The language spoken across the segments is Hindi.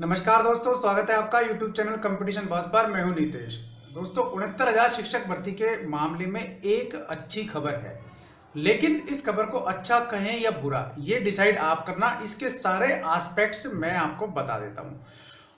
नमस्कार दोस्तों, स्वागत है आपका YouTube चैनल कंपटीशन बॉस पर। मैं हूं नीतेश। दोस्तों, 69,000 शिक्षक भर्ती के मामले में एक अच्छी खबर है, लेकिन इस खबर को अच्छा कहें या बुरा ये डिसाइड आप करना। इसके सारे एस्पेक्ट्स मैं आपको बता देता हूं।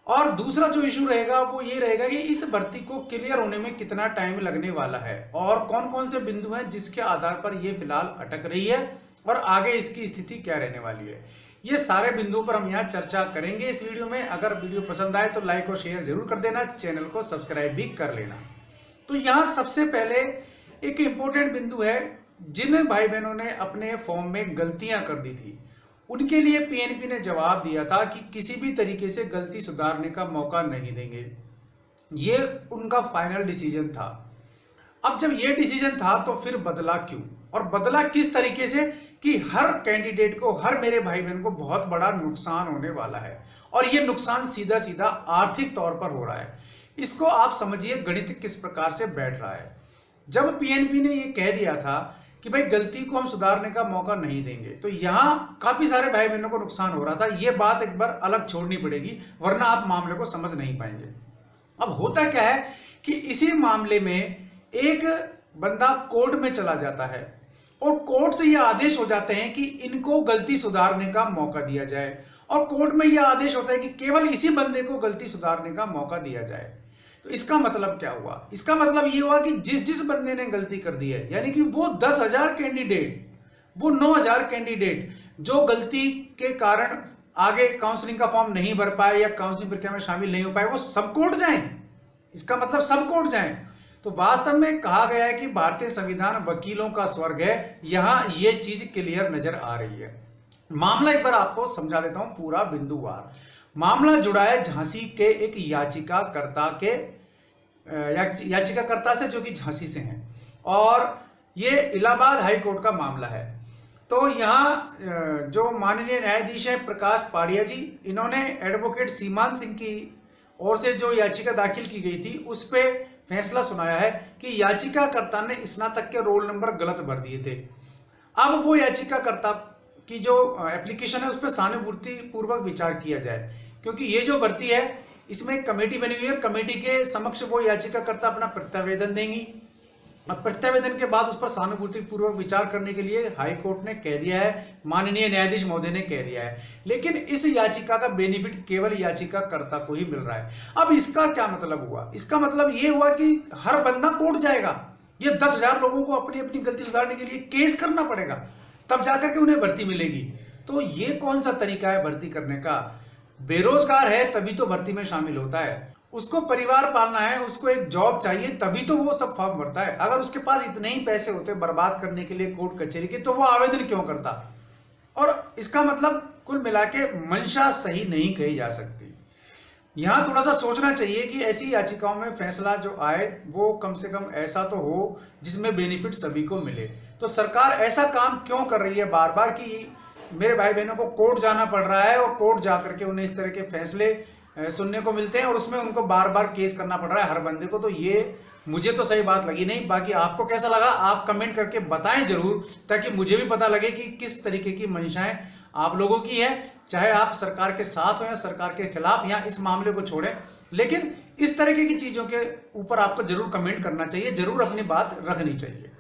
और दूसरा जो इशू रहेगा वो ये रहेगा कि इस भर्ती को क्लियर होने में कितना टाइम लगने वाला है और कौन कौन से बिंदु हैं जिसके आधार पर ये फिलहाल अटक रही है और आगे इसकी स्थिति क्या रहने वाली है। ये सारे बिंदुओं पर हम यहाँ चर्चा करेंगे इस वीडियो में। अगर वीडियो पसंद आए तो लाइक और शेयर जरूर कर देना, चैनल को सब्सक्राइब भी कर लेना। तो यहाँ सबसे पहले एक इम्पोर्टेंट बिंदु है, जिन भाई बहनों ने अपने फॉर्म में गलतियां कर दी थी उनके लिए पीएनबी ने जवाब दिया था कि किसी भी तरीके से गलती सुधारने का मौका नहीं देंगे। ये उनका फाइनल डिसीजन था। अब जब ये डिसीजन था तो फिर बदला क्यों और बदला किस तरीके से कि हर कैंडिडेट को, हर मेरे भाई बहन को बहुत बड़ा नुकसान होने वाला है और ये नुकसान सीधा सीधा आर्थिक तौर पर हो रहा है। इसको आप समझिए गणित किस प्रकार से बैठ रहा है। जब पीएनबी ने ये कह दिया था कि भाई गलती को हम सुधारने का मौका नहीं देंगे, तो यहां काफी सारे भाई बहनों को नुकसान हो रहा था। ये बात एक बार अलग छोड़नी पड़ेगी, वरना आप मामले को समझ नहीं पाएंगे। अब होता क्या है कि इसी मामले में एक बंदा कोर्ट में चला जाता है और कोर्ट से यह आदेश हो जाते हैं कि इनको गलती सुधारने का मौका दिया जाए, और कोर्ट में यह आदेश होता है कि केवल इसी बंदे को गलती सुधारने का मौका दिया जाए। तो इसका मतलब क्या हुआ? इसका मतलब यह हुआ कि जिस जिस बंदे ने गलती कर दी है, यानी कि वो 10,000 कैंडिडेट, वो 9,000 कैंडिडेट जो गलती के कारण आगे काउंसलिंग का फॉर्म नहीं भर पाए या काउंसलिंग प्रक्रिया में शामिल नहीं हो पाए, वो सब कोर्ट जाएं। इसका मतलब सब कोर्ट जाएं। तो वास्तव में कहा गया है कि भारतीय संविधान वकीलों का स्वर्ग है। यहां ये चीज क्लियर नजर आ रही है। मामला एक बार आपको समझा देता हूं पूरा बिंदुवार। मामला जुड़ा है झांसी के एक याचिकाकर्ता से, जो कि झांसी से हैं, और ये इलाहाबाद हाई कोर्ट का मामला है। तो यहाँ जो माननीय न्यायाधीश है प्रकाश पाड़िया जी, इन्होंने एडवोकेट सीमान सिंह की ओर से जो याचिका दाखिल की गई थी उस पे फैसला सुनाया है कि याचिकाकर्ता ने स्नातक के रोल नंबर गलत भर दिए थे। अब वो याचिकाकर्ता की जो एप्लीकेशन है उस पर सहानुभूति पूर्वक विचार किया जाए, क्योंकि ये जो भर्ती है इसमें कमेटी बनी हुई है। कमेटी के समक्ष वो याचिकाकर्ता अपना प्रत्यावेदन देंगी। अब प्रत्यावेदन के बाद उस पर सहानुभूति पूर्वक विचार करने के लिए हाई कोर्ट ने कह दिया है, माननीय न्यायाधीश महोदय ने कह दिया है। लेकिन इस याचिका का बेनिफिट केवल याचिकाकर्ता को ही मिल रहा है। अब इसका क्या मतलब हुआ? इसका मतलब ये हुआ कि हर बंदा कोर्ट जाएगा। ये 10,000 लोगों को अपनी अपनी गलती सुधारने के लिए केस करना पड़ेगा, तब जाकर के उन्हें भर्ती मिलेगी। तो ये कौन सा तरीका है भर्ती करने का? बेरोजगार है तभी तो भर्ती में शामिल होता है, उसको परिवार पालना है, उसको एक जॉब चाहिए, तभी तो वो सब फॉर्म भरता है। अगर उसके पास इतने ही पैसे होते बर्बाद करने के लिए कोर्ट कचहरी के, तो वो आवेदन क्यों करता? और इसका मतलब कुल मिला के मंशा सही नहीं कही जा सकती। यहां थोड़ा सा सोचना चाहिए कि ऐसी याचिकाओं में फैसला जो आए वो कम से कम ऐसा तो हो जिसमें बेनिफिट सभी को मिले। तो सरकार ऐसा काम क्यों कर रही है बार बार कि मेरे भाई बहनों को कोर्ट जाना पड़ रहा है और कोर्ट जाकर के उन्हें इस तरह के फैसले सुनने को मिलते हैं और उसमें उनको बार बार केस करना पड़ रहा है हर बंदे को? तो ये मुझे तो सही बात लगी नहीं। बाकी आपको कैसा लगा आप कमेंट करके बताएं जरूर, ताकि मुझे भी पता लगे कि किस तरीके की मंशाएं आप लोगों की है। चाहे आप सरकार के साथ हो या सरकार के खिलाफ, या इस मामले को छोड़ें, लेकिन इस तरीके की चीजों के ऊपर आपको जरूर कमेंट करना चाहिए, जरूर अपनी बात रखनी चाहिए।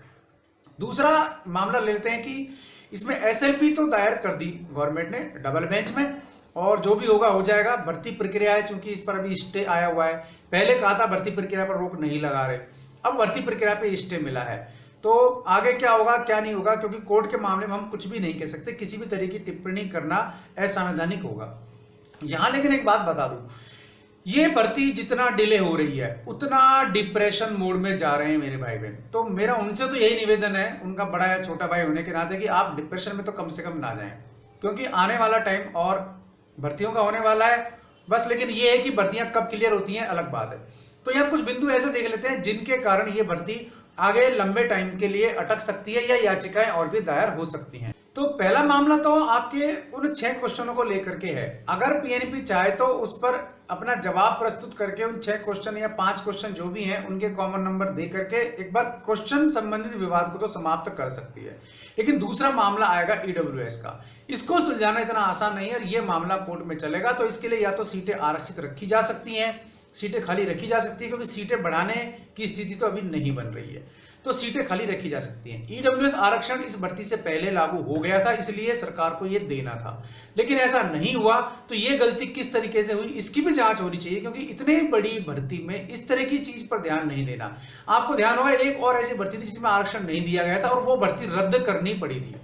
दूसरा मामला लेते हैं कि इसमें एसएलपी तो दायर कर दी गवर्नमेंट ने डबल बेंच में, और जो भी होगा हो जाएगा। भर्ती प्रक्रिया है, चूंकि इस पर अभी स्टे आया हुआ है। पहले कहा था भर्ती प्रक्रिया पर रोक नहीं लगा रहे, अब भर्ती प्रक्रिया पे स्टे मिला है। तो आगे क्या होगा क्या नहीं होगा, क्योंकि कोर्ट के मामले में हम कुछ भी नहीं कह सकते, किसी भी तरह की टिप्पणी करना असंवैधानिक होगा। यहां लेकिन एक बात बता दूं, ये भर्ती जितना डिले हो रही है उतना डिप्रेशन मोड में जा रहे हैं मेरे भाई बहन। तो मेरा उनसे तो यही निवेदन है, उनका बड़ा या छोटा भाई होने के नाते, कि आप डिप्रेशन में तो कम से कम ना जाएं, क्योंकि आने वाला टाइम और भर्तियों का होने वाला है बस। लेकिन ये है कि भर्तियां कब क्लियर होती हैं अलग बात है। तो यहाँ कुछ बिंदु ऐसे देख लेते हैं जिनके कारण ये भर्ती आगे लंबे टाइम के लिए अटक सकती है या याचिकाएं और भी दायर हो सकती हैं। तो पहला मामला तो आपके उन 6 क्वेश्चनों को लेकर के है। अगर पीएनबी चाहे तो उस पर अपना जवाब प्रस्तुत करके उन 6 क्वेश्चन या 5 क्वेश्चन जो भी हैं उनके कॉमन नंबर दे करके एक बार क्वेश्चन संबंधित विवाद को तो समाप्त कर सकती है। लेकिन दूसरा मामला आएगा ईडब्ल्यूएस का। इसको सुलझाना इतना आसान नहीं है और ये मामला कोर्ट में चलेगा। तो इसके लिए या तो सीटें आरक्षित रखी जा सकती हैं, सीटें खाली रखी जा सकती है, क्योंकि सीटें बढ़ाने की स्थिति तो अभी नहीं बन रही है, तो सीटें खाली रखी जा सकती हैं। ईडब्ल्यूएस आरक्षण इस भर्ती से पहले लागू हो गया था, इसलिए सरकार को यह देना था, लेकिन ऐसा नहीं हुआ। तो यह गलती किस तरीके से हुई इसकी भी जांच होनी चाहिए, क्योंकि इतनी बड़ी भर्ती में इस तरह की चीज पर ध्यान नहीं देना। आपको ध्यान होगा एक और ऐसी भर्ती थी जिसमें आरक्षण नहीं दिया गया था और वो भर्ती रद्द करनी पड़ी थी।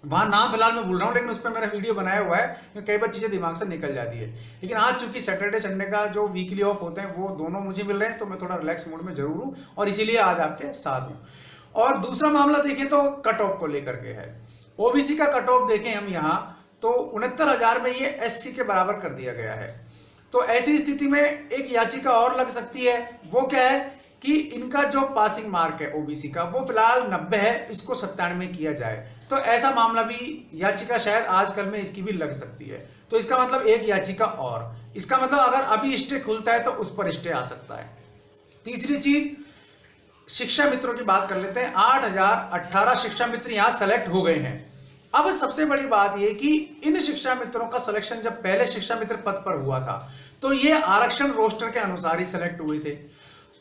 वहां नाम फिलहाल मैं भूल रहा हूं, लेकिन उस पर मेरा वीडियो बनाया हुआ है, क्योंकि कई बार चीजें दिमाग से निकल जाती है। लेकिन आज चूंकि सैटरडे संडे का जो वीकली ऑफ होते हैं वो दोनों मुझे मिल रहे हैं, तो मैं थोड़ा रिलैक्स मूड में जरूर हूं और इसीलिए आज आपके साथ हूं। और दूसरा मामला देखें तो कट ऑफ को लेकर के है। ओबीसी का कट ऑफ देखें हम यहां तो 69,000 में ये एससी के बराबर कर दिया गया है। तो ऐसी स्थिति में एक याचिका और लग सकती है, वो क्या है कि इनका जो पासिंग मार्क है ओबीसी का वो फिलहाल 90 है, इसको 97 किया जाए। तो ऐसा मामला भी याचिका शायद आजकल में इसकी भी लग सकती है। तो इसका मतलब एक याचिका और, इसका मतलब अगर अभी स्टे खुलता है तो उस पर स्टे आ सकता है। तीसरी चीज शिक्षा मित्रों की बात कर लेते हैं। 8,018 शिक्षा मित्र यहां सेलेक्ट हो गए हैं। अब सबसे बड़ी बात यह कि इन शिक्षा मित्रों का सिलेक्शन जब पहले शिक्षा मित्र पद पर हुआ था तो ये आरक्षण रोस्टर के अनुसार ही सेलेक्ट हुए थे।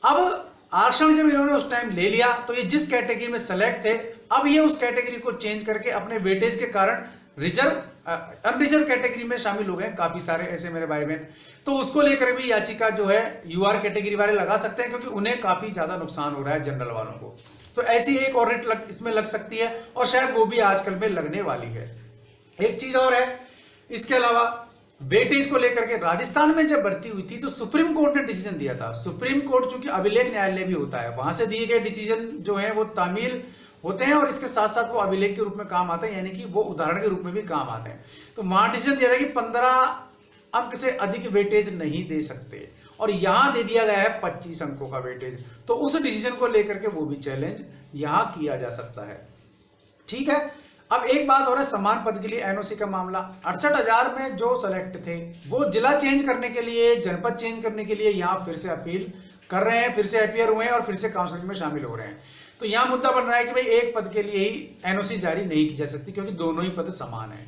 अब आरक्षण जब इन्होंने उस टाइम ले लिया तो ये जिस कैटेगरी में सेलेक्ट थे, अब ये उस कैटेगरी को चेंज करके अपने वेटेज के कारण अनरिजर्व कैटेगरी में शामिल हो गए काफी सारे ऐसे मेरे भाई बहन। तो उसको लेकर भी याचिका जो है यूआर कैटेगरी वाले लगा सकते हैं, क्योंकि उन्हें काफी ज्यादा नुकसान हो रहा है जनरल वालों को। तो ऐसी एक और रेट इसमें लग सकती है और शायद वो भी आजकल में लगने वाली है। एक चीज और है इसके अलावा वेटेज को लेकर के, राजस्थान में जब भर्ती हुई थी तो सुप्रीम कोर्ट ने डिसीजन दिया था। सुप्रीम कोर्ट चूंकि अभिलेख न्यायालय भी होता है, वहां से दिए गए डिसीजन जो है वो तामील होते हैं और इसके साथ साथ वो अभिलेख के रूप में काम आते हैं, यानी कि वो उदाहरण के रूप में भी काम आते हैं। तो वहां डिसीजन दिया था कि 15 अंक से अधिक वेटेज नहीं दे सकते और यहां दे दिया गया है 25 अंकों का वेटेज। तो उस डिसीजन को लेकर के वो भी चैलेंज यहां किया जा सकता है। ठीक है, अब एक बात और है समान पद के लिए एनओसी का मामला। 68,000 में जो सेलेक्ट थे वो जिला चेंज करने के लिए, जनपद चेंज करने के लिए यहां फिर से अपील कर रहे हैं, फिर से अपीयर हुए हैं और फिर से काउंसलिंग में शामिल हो रहे हैं। तो यहां मुद्दा बन रहा है कि भाई एक पद के लिए ही एनओसी जारी नहीं की जा सकती, क्योंकि दोनों ही पद समान है।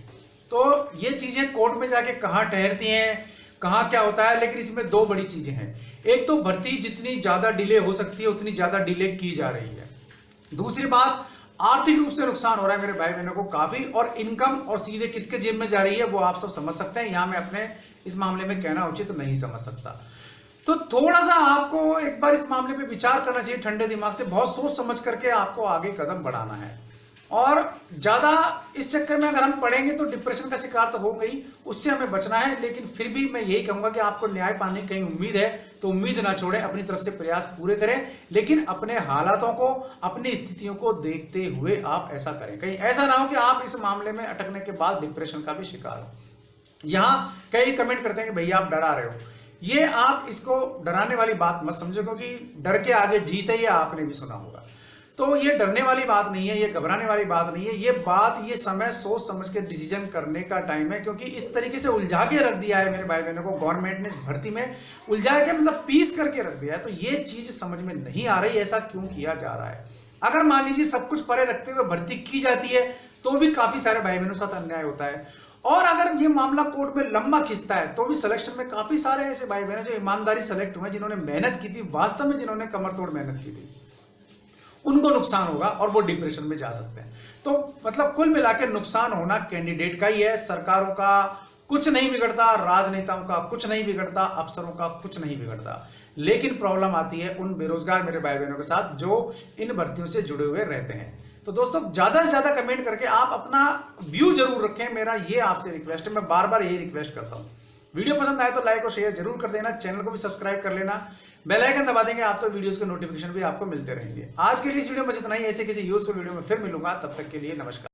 तो ये चीजें कोर्ट में जाके कहां ठहरती हैं, कहां क्या होता है, लेकिन इसमें दो बड़ी चीजें हैं। एक तो भर्ती जितनी ज्यादा डिले हो सकती है उतनी ज्यादा डिले की जा रही है। दूसरी बात, आर्थिक रूप से नुकसान हो रहा है मेरे भाई बहनों को काफी, और इनकम और सीधे किसके जेब में जा रही है वो आप सब समझ सकते हैं। यहां मैं अपने इस मामले में कहना उचित नहीं समझ सकता। तो थोड़ा सा आपको एक बार इस मामले पे विचार करना चाहिए ठंडे दिमाग से, बहुत सोच समझ करके आपको आगे कदम बढ़ाना है। और ज्यादा इस चक्कर में अगर हम पढ़ेंगे तो डिप्रेशन का शिकार तो हो गई, उससे हमें बचना है। लेकिन फिर भी मैं यही कहूंगा कि आपको न्याय पाने की कहीं उम्मीद है तो उम्मीद ना छोड़ें, अपनी तरफ से प्रयास पूरे करें, लेकिन अपने हालातों को, अपनी स्थितियों को देखते हुए आप ऐसा करें। कहीं ऐसा ना हो कि आप इस मामले में अटकने के बाद डिप्रेशन का भी शिकार हो। यहां कई कमेंट करते हैं कि भैया आप डरा रहे हो। ये आप इसको डराने वाली बात मत समझो, क्योंकि डर के आगे जीत है, ये आपने भी सुना होगा। तो ये डरने वाली बात नहीं है, ये घबराने वाली बात नहीं है। ये समय सोच समझ के डिसीजन करने का टाइम है, क्योंकि इस तरीके से उलझा के रख दिया है मेरे भाई बहनों को गवर्नमेंट ने इस भर्ती में, उलझा के मतलब पीस करके रख दिया है। तो ये चीज समझ में नहीं आ रही ऐसा क्यों किया जा रहा है। अगर मान लीजिए सब कुछ परे रखते हुए भर्ती की जाती है तो भी काफी सारे भाई बहनों के साथ अन्याय होता है। और अगर ये मामला कोर्ट में लंबा खिंचता है तो भी सिलेक्शन में काफी सारे ऐसे भाई बहन जो ईमानदारी सेलेक्ट हुए, जिन्होंने मेहनत की थी, वास्तव में जिन्होंने कमर तोड़ मेहनत की थी, उनको नुकसान होगा और वो डिप्रेशन में जा सकते हैं। तो मतलब कुल मिलाकर नुकसान होना कैंडिडेट का ही है, सरकारों का कुछ नहीं बिगड़ता, राजनेताओं का कुछ नहीं बिगड़ता, अफसरों का कुछ नहीं बिगड़ता। लेकिन प्रॉब्लम आती है उन बेरोजगार मेरे भाई बहनों के साथ जो इन भर्तियों से जुड़े हुए रहते हैं। तो दोस्तों ज्यादा से ज्यादा कमेंट करके आप अपना व्यू जरूर रखें, मेरा ये आपसे रिक्वेस्ट है, मैं बार बार यही रिक्वेस्ट करता हूं। वीडियो पसंद आए तो लाइक और शेयर जरूर कर देना, चैनल को भी सब्सक्राइब कर लेना, बेल आइकन दबा देंगे आप तो वीडियोस के नोटिफिकेशन भी आपको मिलते रहेंगे। आज के लिए इस वीडियो में बस इतना ही, ऐसे किसी यूजफुल वीडियो में फिर मिलूंगा, तब तक के लिए नमस्कार।